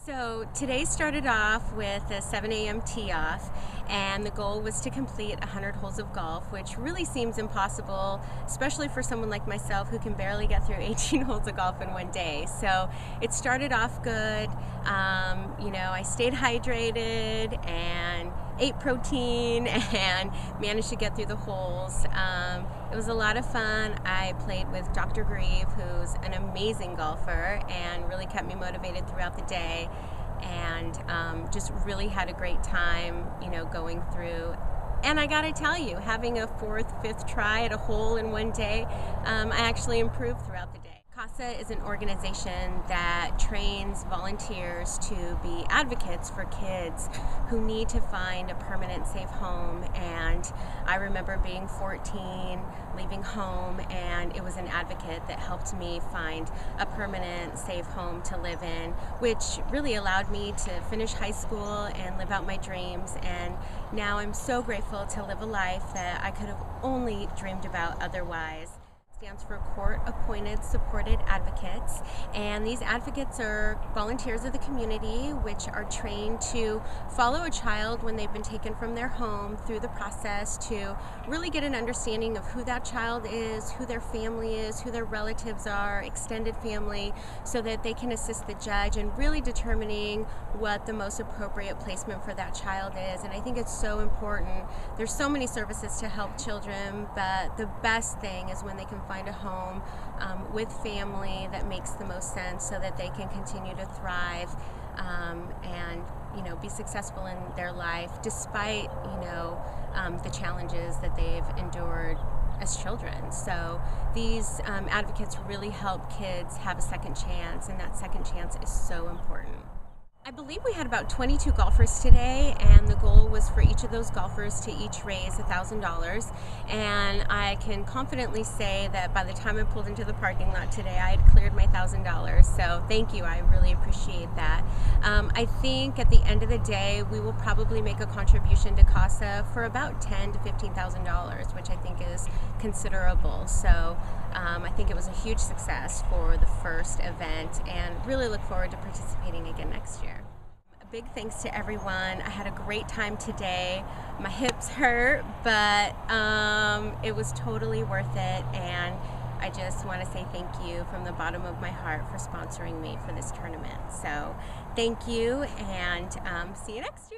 So today started off with a 7 a.m. tee off, and the goal was to complete 100 holes of golf, which really seems impossible, especially for someone like myself who can barely get through 18 holes of golf in one day. So it started off good. I stayed hydrated and ate protein and managed to get through the holes. It was a lot of fun. I played with Dr. Grieve, who's an amazing golfer and really kept me motivated throughout the day, and just really had a great time, going through. And I gotta tell you, having a fourth, fifth try at a hole in one day, I actually improved throughout the day. CASA is an organization that trains volunteers to be advocates for kids who need to find a permanent safe home. And I remember being 14, leaving home, and it was an advocate that helped me find a permanent safe home to live in, which really allowed me to finish high school and live out my dreams. And now I'm so grateful to live a life that I could have only dreamed about otherwise. Stands for Court Appointed Supported Advocates, and these advocates are volunteers of the community which are trained to follow a child when they've been taken from their home through the process to really get an understanding of who that child is, who their family is, who their relatives are, extended family, so that they can assist the judge in really determining what the most appropriate placement for that child is. And I think it's so important. There's so many services to help children, but the best thing is when they can find a home with family that makes the most sense, so that they can continue to thrive and be successful in their life despite the challenges that they've endured as children. So these advocates really help kids have a second chance, and that second chance is so important. I believe we had about 22 golfers today, and the goal was for each of those golfers to each raise $1,000. And I can confidently say that by the time I pulled into the parking lot today, I had cleared my $1,000. So thank you, I really appreciate that. I think at the end of the day, we will probably make a contribution to CASA for about $10,000 to $15,000, which I think is considerable. So I think it was a huge success for the first event, and really look forward to participating again next year. A big thanks to everyone. I had a great time today. My hips hurt, but it was totally worth it, and I just want to say thank you from the bottom of my heart for sponsoring me for this tournament. So thank you, and see you next year.